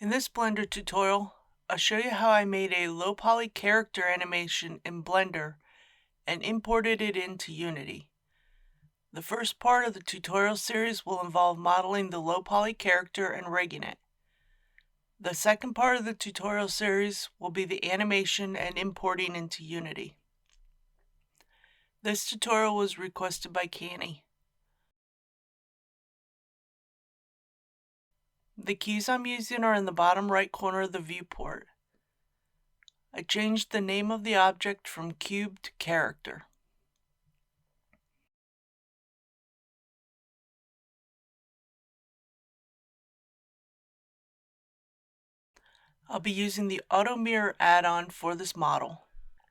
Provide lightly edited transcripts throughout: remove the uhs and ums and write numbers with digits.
In this Blender tutorial, I'll show you how I made a low poly character animation in Blender and imported it into Unity. The first part of the tutorial series will involve modeling the low poly character and rigging it. The second part of the tutorial series will be the animation and importing into Unity. This tutorial was requested by Canny. The keys I'm using are in the bottom right corner of the viewport. I changed the name of the object from cube to character. I'll be using the Auto Mirror add-on for this model.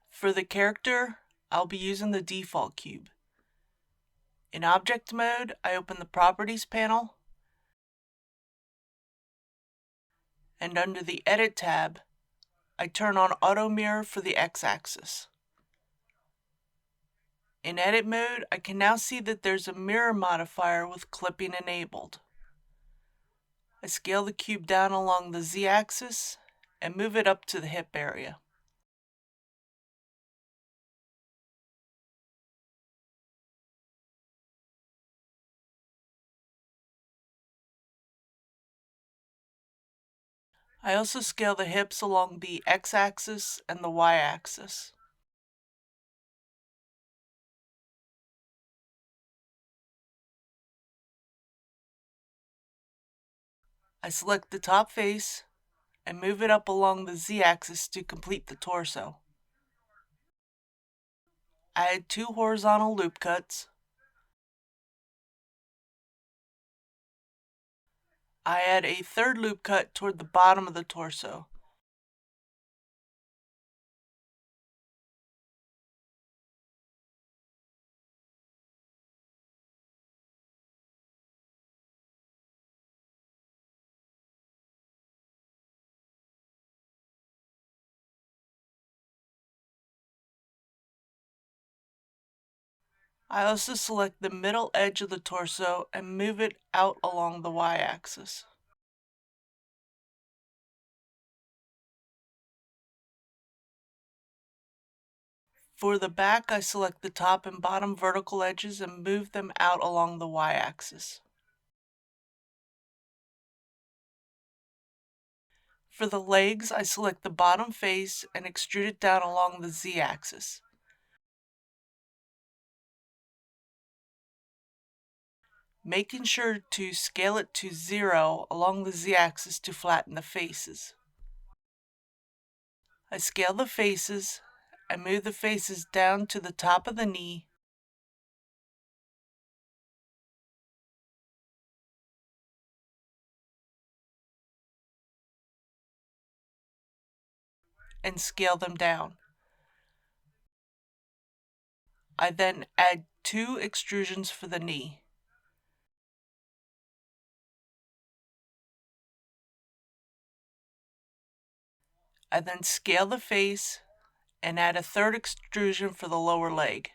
For the character, I'll be using the default cube. In object mode, I open the Properties panel, and under the Edit tab, I turn on Auto Mirror for the x-axis. In Edit mode, I can now see that there's a mirror modifier with clipping enabled. I scale the cube down along the z-axis and move it up to the hip area. I also scale the hips along the x-axis and the y-axis. I select the top face and move it up along the z-axis to complete the torso. I add 2 horizontal loop cuts. I add a third loop cut toward the bottom of the torso. I also select the middle edge of the torso and move it out along the y-axis. For the back, I select the top and bottom vertical edges and move them out along the y-axis. For the legs, I select the bottom face and extrude it down along the z-axis. Making sure to scale it to 0 along the z-axis to flatten the faces. I scale the faces and move the faces down to the top of the knee and scale them down. I then add 2 extrusions for the knee. I then scale the face and add a third extrusion for the lower leg.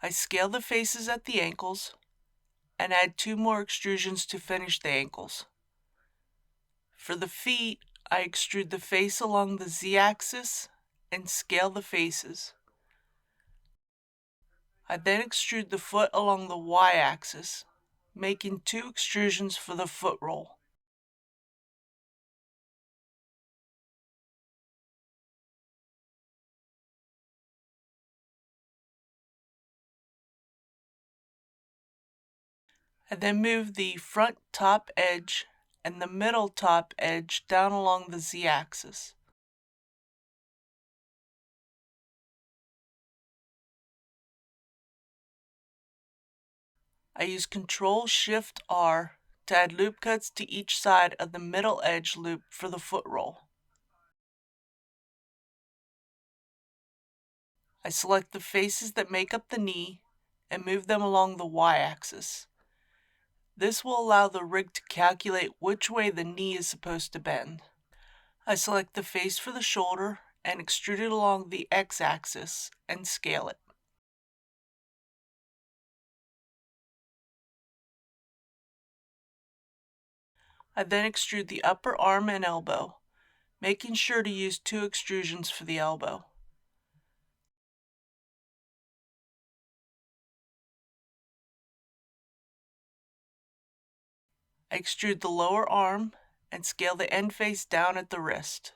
I scale the faces at the ankles and add 2 more extrusions to finish the ankles. For the feet, I extrude the face along the z-axis and scale the faces. I then extrude the foot along the y-axis, making 2 extrusions for the foot roll. I then move the front top edge and the middle top edge down along the z-axis. I use Ctrl-Shift-R to add loop cuts to each side of the middle edge loop for the foot roll. I select the faces that make up the knee and move them along the y-axis. This will allow the rig to calculate which way the knee is supposed to bend. I select the face for the shoulder and extrude it along the x-axis and scale it. I then extrude the upper arm and elbow, making sure to use 2 extrusions for the elbow. I extrude the lower arm and scale the end face down at the wrist.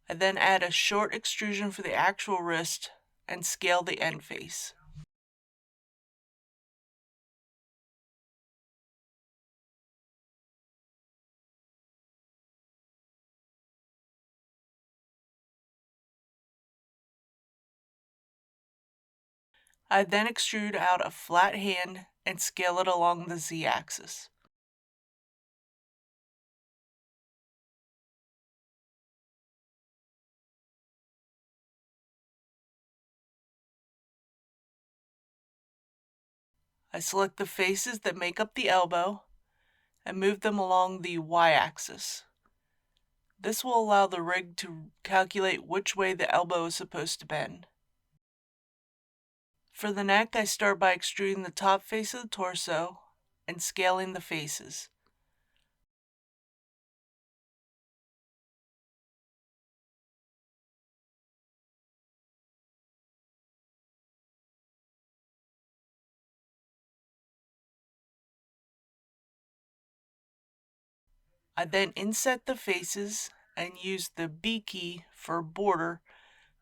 I then add a short extrusion for the actual wrist and scale the end face. I then extrude out a flat hand and scale it along the Z-axis. I select the faces that make up the elbow and move them along the Y-axis. This will allow the rig to calculate which way the elbow is supposed to bend. For the neck, I start by extruding the top face of the torso and scaling the faces. I then inset the faces and use the B key for border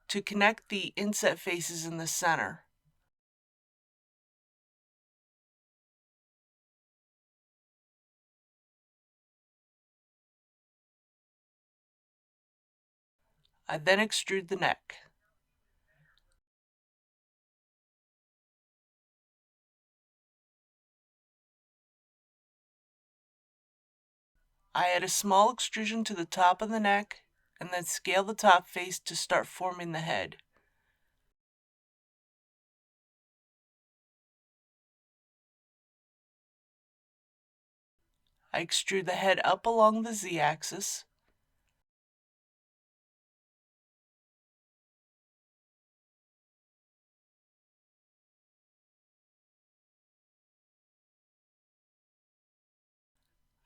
to connect the inset faces in the center. I then extrude the neck. I add a small extrusion to the top of the neck and then scale the top face to start forming the head. I extrude the head up along the Z-axis.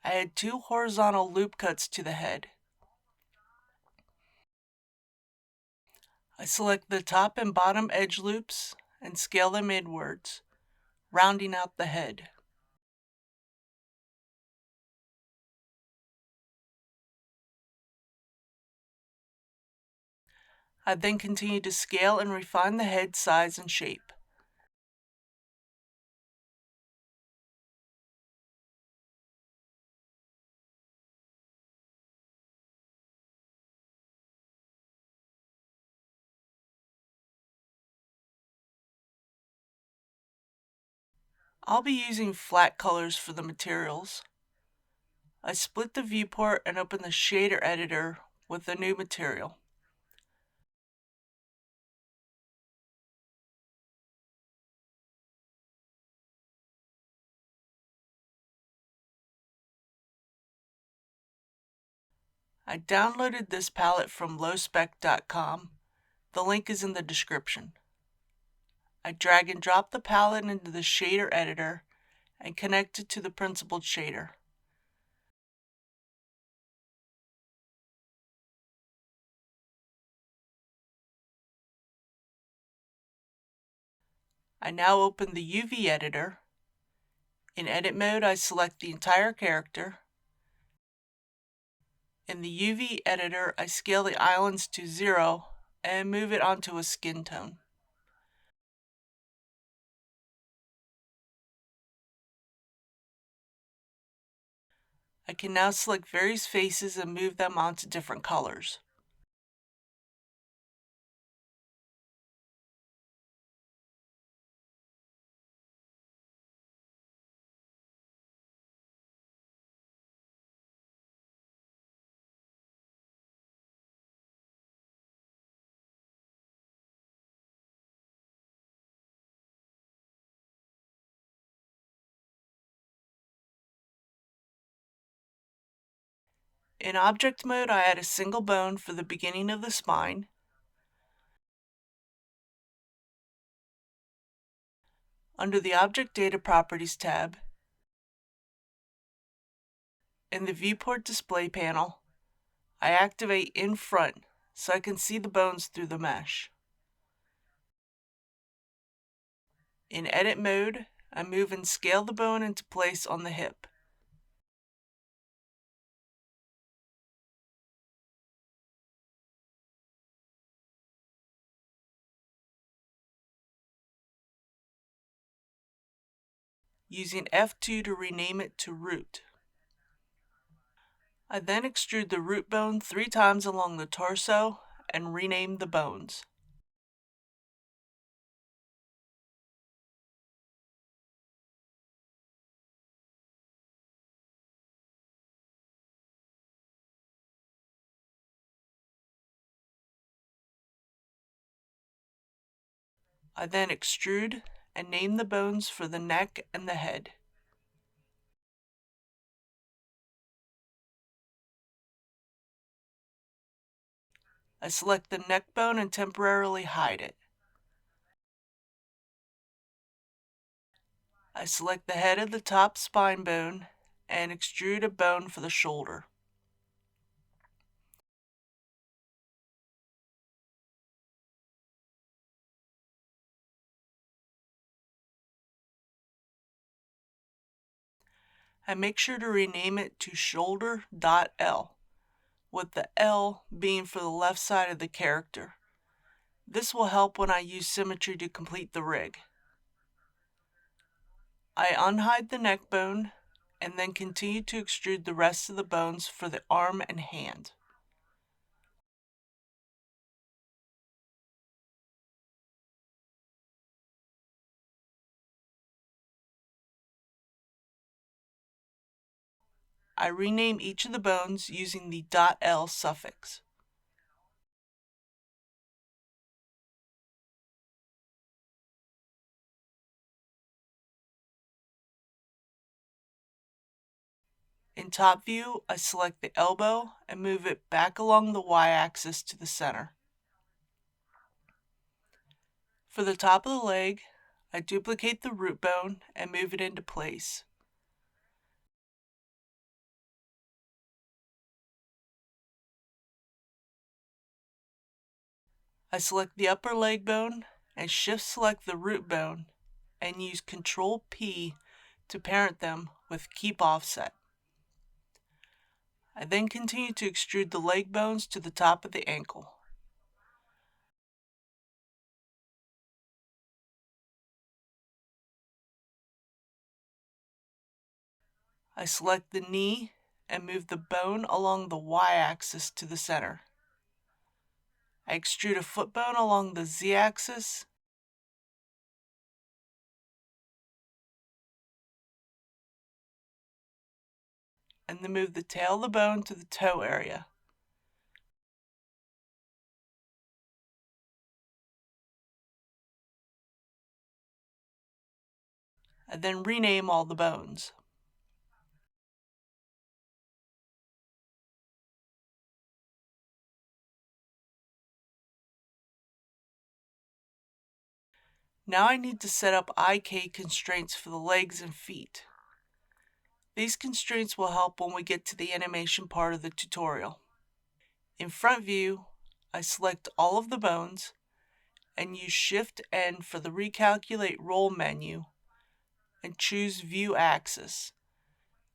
I add 2 horizontal loop cuts to the head. I select the top and bottom edge loops and scale them inwards, rounding out the head. I then continue to scale and refine the head size and shape. I'll be using flat colors for the materials. I split the viewport and open the shader editor with the new material. I downloaded this palette from lowspec.com. The link is in the description. I drag and drop the palette into the shader editor and connect it to the principled shader. I now open the UV editor. In edit mode, I select the entire character. In the UV editor, I scale the islands to 0 and move it onto a skin tone. I can now select various faces and move them onto different colors. In object mode, I add a single bone for the beginning of the spine. Under the Object Data Properties tab, in the Viewport Display panel, I activate In Front so I can see the bones through the mesh. In Edit mode, I move and scale the bone into place on the hip. Using F2 to rename it to Root. I then extrude the root bone 3 times along the torso and rename the bones. I then extrude and name the bones for the neck and the head. I select the neck bone and temporarily hide it. I select the head of the top spine bone and extrude a bone for the shoulder. I make sure to rename it to shoulder.L, with the L being for the left side of the character. This will help when I use Symmetry to complete the rig. I unhide the neck bone and then continue to extrude the rest of the bones for the arm and hand. I rename each of the bones using the .L suffix. In top view, I select the elbow and move it back along the y-axis to the center. For the top of the leg, I duplicate the root bone and move it into place. I select the upper leg bone and shift select the root bone and use Ctrl P to parent them with Keep Offset. I then continue to extrude the leg bones to the top of the ankle. I select the knee and move the bone along the y-axis to the center. I extrude a foot bone along the z-axis and then move the tail of the bone to the toe area. I then rename all the bones. Now I need to set up IK constraints for the legs and feet. These constraints will help when we get to the animation part of the tutorial. In front view, I select all of the bones and use Shift N for the Recalculate Roll menu and choose View Axis.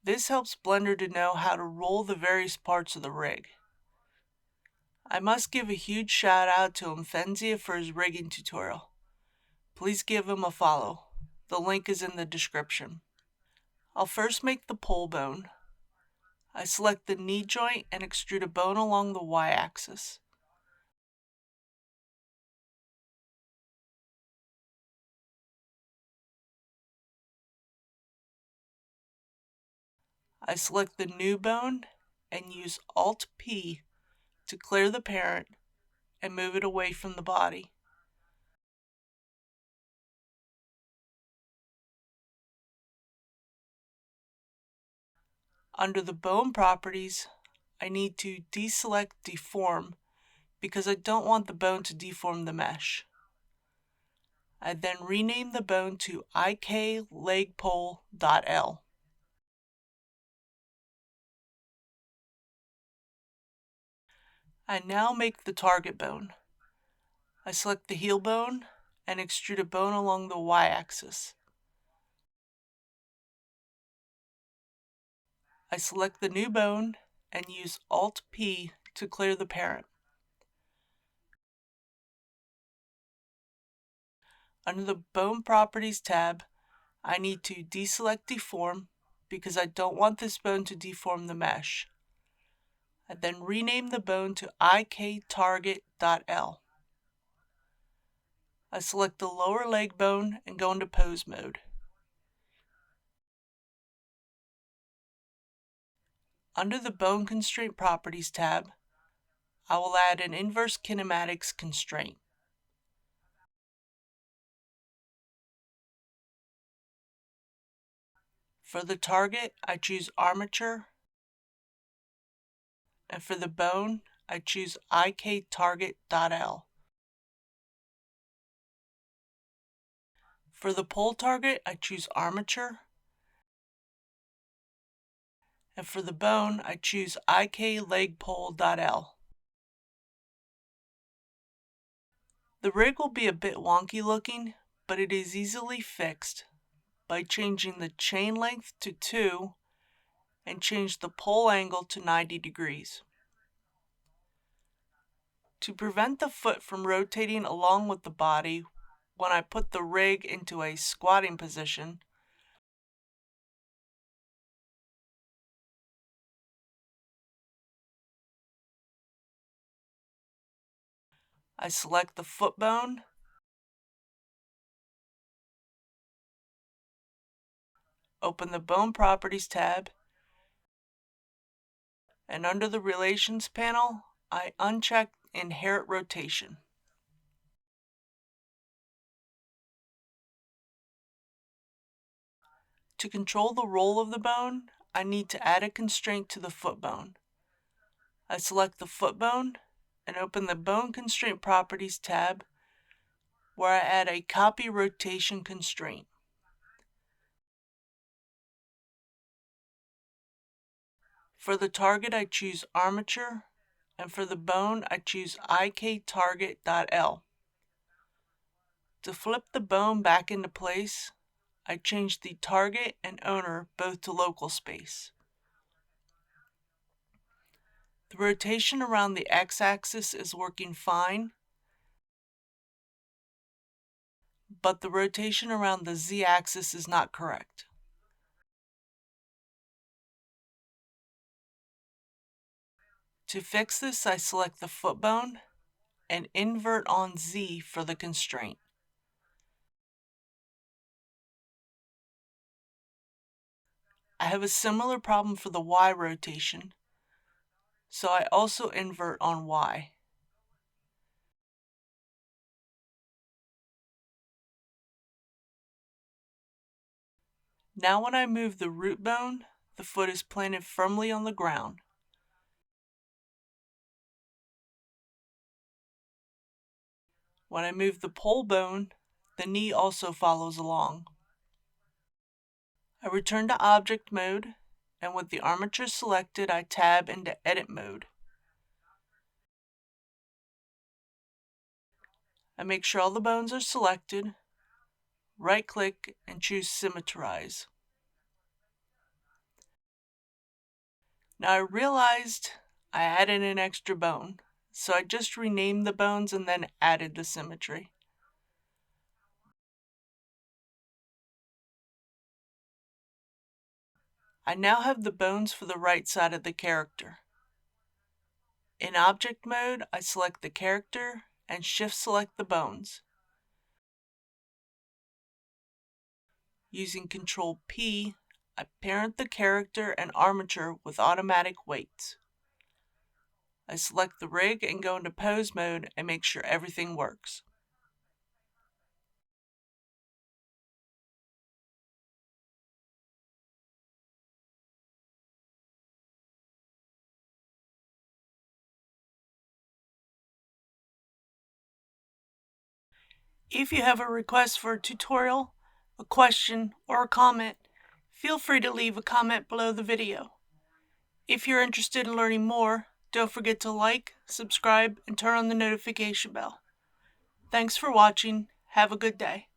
This helps Blender to know how to roll the various parts of the rig. I must give a huge shout out to Mfenzia for his rigging tutorial. Please give him a follow. The link is in the description. I'll first make the pole bone. I select the knee joint and extrude a bone along the y-axis. I select the new bone and use Alt-P to clear the parent and move it away from the body. Under the bone properties, I need to deselect Deform because I don't want the bone to deform the mesh. I then rename the bone to iklegpole.l. I now make the target bone. I select the heel bone and extrude a bone along the y-axis. I select the new bone and use Alt-P to clear the parent. Under the Bone Properties tab, I need to deselect Deform because I don't want this bone to deform the mesh. I then rename the bone to iktarget.l. I select the lower leg bone and go into pose mode. Under the Bone Constraint Properties tab, I will add an inverse kinematics constraint. For the target, I choose armature, and for the bone, I choose iktarget.l. For the pole target, I choose armature, and for the bone, I choose iklegpole.l. The rig will be a bit wonky looking, but it is easily fixed by changing the chain length to 2 and change the pole angle to 90 degrees. To prevent the foot from rotating along with the body when I put the rig into a squatting position, I select the foot bone, open the Bone Properties tab, and under the Relations panel, I uncheck Inherit Rotation. To control the roll of the bone, I need to add a constraint to the foot bone. I select the foot bone and open the Bone Constraint Properties tab, where I add a Copy Rotation constraint. For the target, I choose armature, and for the bone, I choose iktarget.l. To flip the bone back into place, I change the target and owner both to local space. The rotation around the x-axis is working fine, but the rotation around the z-axis is not correct. To fix this, I select the foot bone and invert on Z for the constraint. I have a similar problem for the Y rotation, so I also invert on Y. Now when I move the root bone, the foot is planted firmly on the ground. When I move the pole bone, the knee also follows along. I return to object mode, and with the armature selected, I tab into edit mode. I make sure all the bones are selected, right-click, and choose Symmetrize. Now I realized I added an extra bone, so I just renamed the bones and then added the symmetry. I now have the bones for the right side of the character. In object mode, I select the character and shift select the bones. Using Control P, I parent the character and armature with automatic weights. I select the rig and go into pose mode and make sure everything works. If you have a request for a tutorial, a question, or a comment, feel free to leave a comment below the video. If you're interested in learning more, don't forget to like, subscribe, and turn on the notification bell. Thanks for watching. Have a good day.